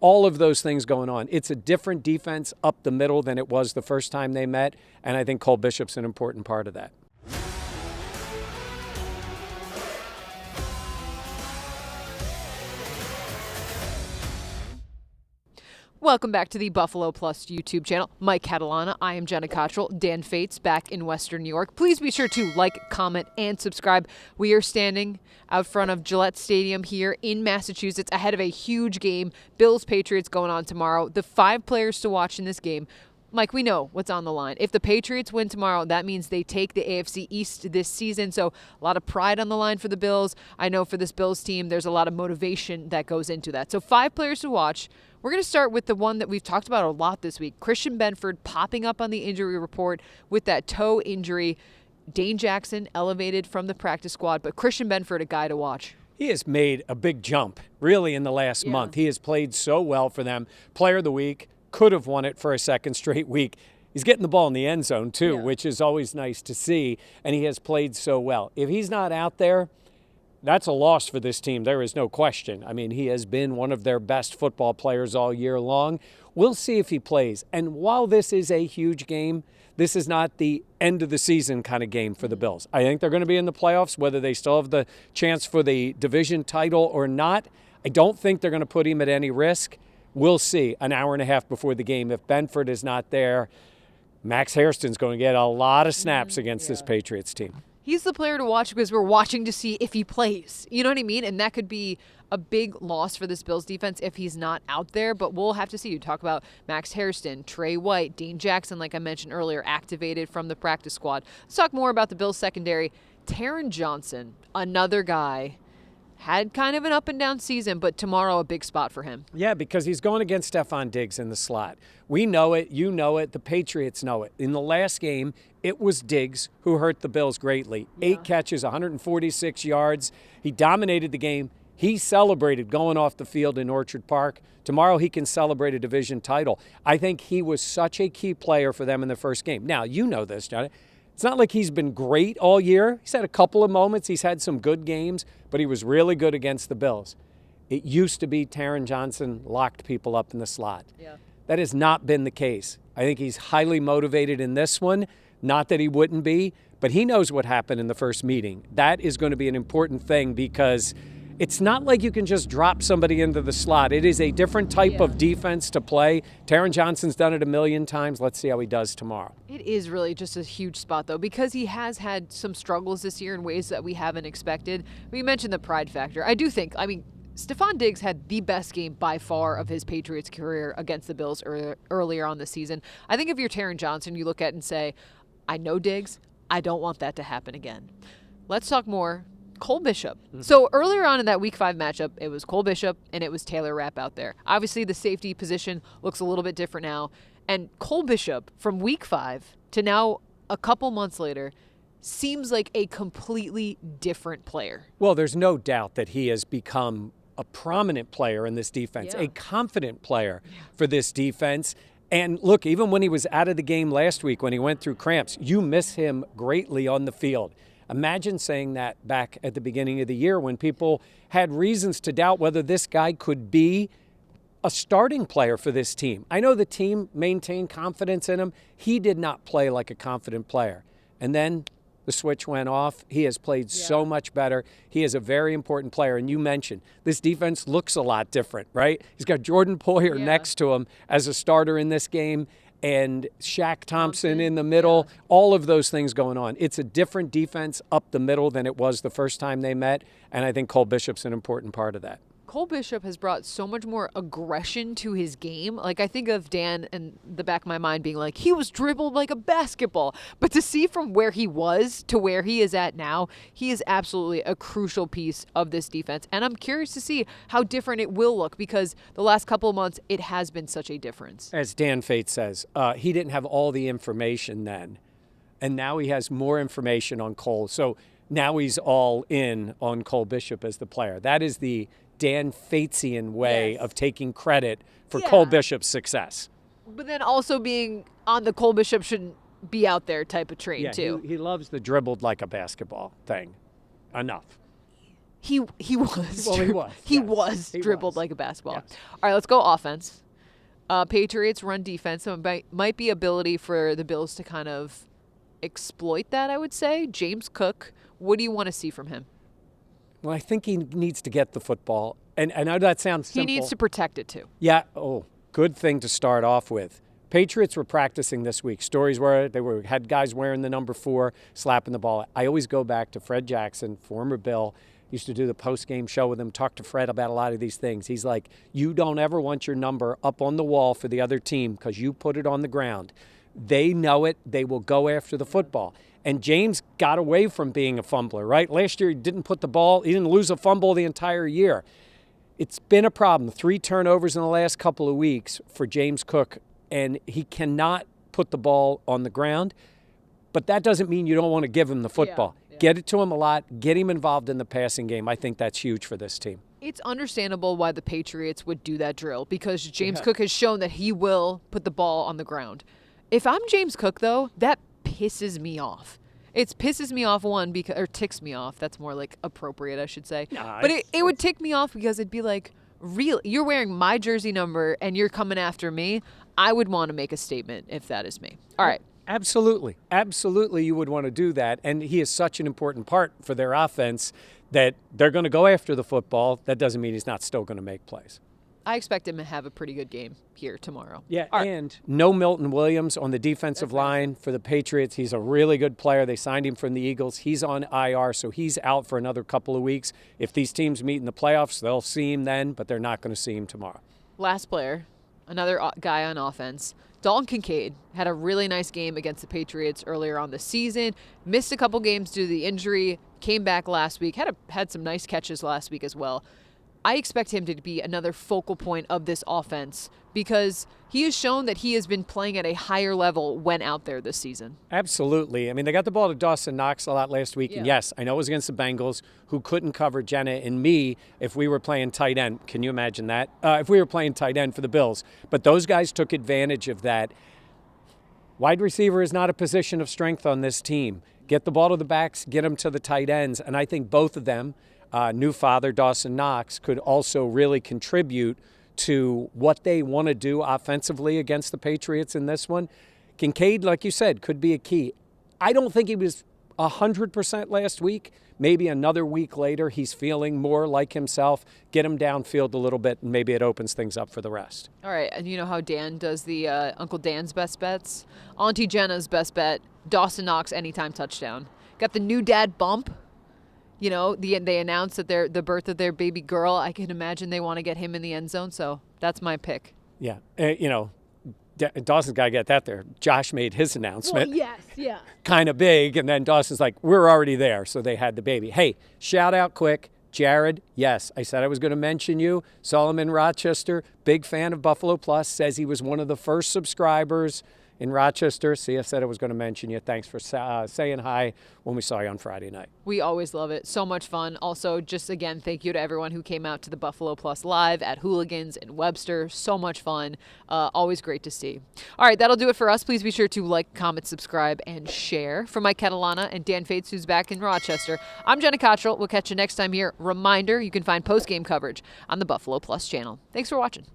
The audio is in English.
all of those things going on. It's a different defense up the middle than it was the first time they met, and I think Cole Bishop's an important part of that. Welcome back to the Buffalo Plus YouTube channel. Mike Catalana. I am Jenna Cottrell. Dan Fates back in Western New York. Please be sure to like, comment, and subscribe. We are standing out front of Gillette Stadium here in Massachusetts ahead of a huge game. Bills-Patriots going on tomorrow. The 5 players to watch in this game. Mike, we know what's on the line. If the Patriots win tomorrow, that means they take the AFC East this season. So a lot of pride on the line for the Bills. I know for this Bills team, there's a lot of motivation that goes into that. So 5 players to watch. We're going to start with the one that we've talked about a lot this week. Christian Benford popping up on the injury report with that toe injury. Dane Jackson elevated from the practice squad, but Christian Benford, a guy to watch. He has made a big jump, really, in the last month. He has played so well for them. Player of the week. Could have won it for a second straight week. He's getting the ball in the end zone, too, which is always nice to see, and he has played so well. If he's not out there, that's a loss for this team. There is no question. I mean, he has been one of their best football players all year long. We'll see if he plays. And while this is a huge game, this is not the end of the season kind of game for the Bills. I think they're going to be in the playoffs, whether they still have the chance for the division title or not. I don't think they're going to put him at any risk. We'll see an hour and a half before the game. If Benford is not there, Max Hairston's going to get a lot of snaps against this Patriots team. He's the player to watch because we're watching to see if he plays. You know what I mean? And that could be a big loss for this Bills defense if he's not out there. But we'll have to see. You talk about Max Hairston, Trey White, Dane Jackson, like I mentioned earlier, activated from the practice squad. Let's talk more about the Bills secondary. Taran Johnson, another guy. Had kind of an up and down season, but tomorrow a big spot for him. Yeah, because he's going against Stephon Diggs in the slot. We know it. You know it. The Patriots know it. In the last game, it was Diggs who hurt the Bills greatly. 8 catches, 146 yards. He dominated the game. He celebrated going off the field in Orchard Park. Tomorrow he can celebrate a division title. I think he was such a key player for them in the first game. Now, you know this, Johnny. It's not like he's been great all year. He's had a couple of moments. He's had some good games, but he was really good against the Bills. It used to be Taran Johnson locked people up in the slot. That has not been the case. I think he's highly motivated in this one. Not that he wouldn't be, but he knows what happened in the first meeting. That is going to be an important thing because it's not like you can just drop somebody into the slot. It is a different type of defense to play. Taran Johnson's done it a million times. Let's see how he does tomorrow. It is really just a huge spot, though, because he has had some struggles this year in ways that we haven't expected. We mentioned the pride factor. I do think, Stephon Diggs had the best game by far of his Patriots career against the Bills earlier on this season. I think if you're Taran Johnson, you look at it and say, I know Diggs. I don't want that to happen again. Let's talk more. Cole Bishop. So earlier on in that Week 5 matchup, it was Cole Bishop and it was Taylor Rapp out there. Obviously, the safety position looks a little bit different now. And Cole Bishop, from Week 5 to now a couple months later, seems like a completely different player. Well, there's no doubt that he has become a prominent player in this defense, a confident player for this defense. And look, even when he was out of the game last week, when he went through cramps, you miss him greatly on the field. Imagine saying that back at the beginning of the year when people had reasons to doubt whether this guy could be a starting player for this team. I know the team maintained confidence in him. He did not play like a confident player. And then the switch went off. He has played so much better. He is a very important player. And you mentioned this defense looks a lot different, right? He's got Jordan Poyer next to him as a starter in this game. And Shaq Thompson in the middle, all of those things going on. It's a different defense up the middle than it was the first time they met, and I think Cole Bishop's an important part of that. Cole Bishop has brought so much more aggression to his game. Like, I think of Dan in the back of my mind being like, he was dribbled like a basketball. But to see from where he was to where he is at now, he is absolutely a crucial piece of this defense. And I'm curious to see how different it will look because the last couple of months, it has been such a difference. As Dan Fate says, he didn't have all the information then. And now he has more information on Cole. So now he's all in on Cole Bishop as the player. That is the Dan Fatesian way of taking credit for Cole Bishop's success. But then also being on the Cole Bishop shouldn't be out there type of train too. He loves the dribbled like a basketball thing. Enough. He was. Well, he was. He Yes. was He dribbled was. like a basketball. Yes. All right, let's go offense. Patriots run defense. So it might be ability for the Bills to kind of exploit that, I would say. James Cook, what do you want to see from him? Well, I think he needs to get the football. And I know that sounds simple. He needs to protect it too. Yeah. Oh, good thing to start off with. Patriots were practicing this week. Stories were had guys wearing the number 4, slapping the ball. I always go back to Fred Jackson, former Bill. Used to do the post-game show with him, talk to Fred about a lot of these things. He's like, you don't ever want your number up on the wall for the other team because you put it on the ground. They know it. They will go after the football. And James got away from being a fumbler, right? Last year he didn't put the ball. He didn't lose a fumble the entire year. It's been a problem. 3 turnovers in the last couple of weeks for James Cook, and he cannot put the ball on the ground. But that doesn't mean you don't want to give him the football. Yeah. Get it to him a lot. Get him involved in the passing game. I think that's huge for this team. It's understandable why the Patriots would do that drill because James Cook has shown that he will put the ball on the ground. If I'm James Cook, though, that pisses me off. It pisses me off, one, because, or ticks me off. That's more like appropriate, I should say. Nah, but it would tick me off because it'd be like, real, you're wearing my jersey number and you're coming after me. I would want to make a statement if that is me. All right. Absolutely. Absolutely, you would want to do that. And he is such an important part for their offense that they're going to go after the football. That doesn't mean he's not still going to make plays. I expect him to have a pretty good game here tomorrow. Yeah, All right. and no Milton Williams on the defensive line for the Patriots. He's a really good player. They signed him from the Eagles. He's on IR, so he's out for another couple of weeks. If these teams meet in the playoffs, they'll see him then, but they're not going to see him tomorrow. Last player, another guy on offense. Dalton Kincaid had a really nice game against the Patriots earlier on the season. Missed a couple games due to the injury. Came back last week. Had some nice catches last week as well. I expect him to be another focal point of this offense because he has shown that he has been playing at a higher level when out there this season. Absolutely. I mean, they got the ball to Dawson Knox a lot last week. Yeah. And yes, I know it was against the Bengals, who couldn't cover Jenna and me if we were playing tight end. Can you imagine that? If we were playing tight end for the Bills. But those guys took advantage of that. Wide receiver is not a position of strength on this team. Get the ball to the backs, get them to the tight ends. And I think both of them, new father Dawson Knox, could also really contribute to what they want to do offensively against the Patriots in this one. Kincaid, like you said, could be a key. I don't think he was 100% last week. Maybe another week later, he's feeling more like himself. Get him downfield a little bit, and maybe it opens things up for the rest. All right, and you know how Dan does the Uncle Dan's best bets? Auntie Jenna's best bet, Dawson Knox anytime touchdown. Got the new dad bump. You know, they announced that the birth of their baby girl. I can imagine they want to get him in the end zone, so that's my pick. Yeah, Dawson's got to get that there. Josh made his announcement. Well, yes, yeah. Kind of big, and then Dawson's like, we're already there, so they had the baby. Hey, shout out quick, Jared, yes, I said I was going to mention you. Solomon Rochester, big fan of Buffalo Plus, says he was one of the first subscribers in Rochester. See, I said I was going to mention you. Thanks for saying hi when we saw you on Friday night. We always love it. So much fun. Also, just again, thank you to everyone who came out to the Buffalo Plus Live at Hooligans in Webster. So much fun. Always great to see. All right, that'll do it for us. Please be sure to like, comment, subscribe, and share. For Mike Catalana and Dan Fates, who's back in Rochester, I'm Jenna Cottrell. We'll catch you next time here. Reminder, you can find post-game coverage on the Buffalo Plus channel. Thanks for watching.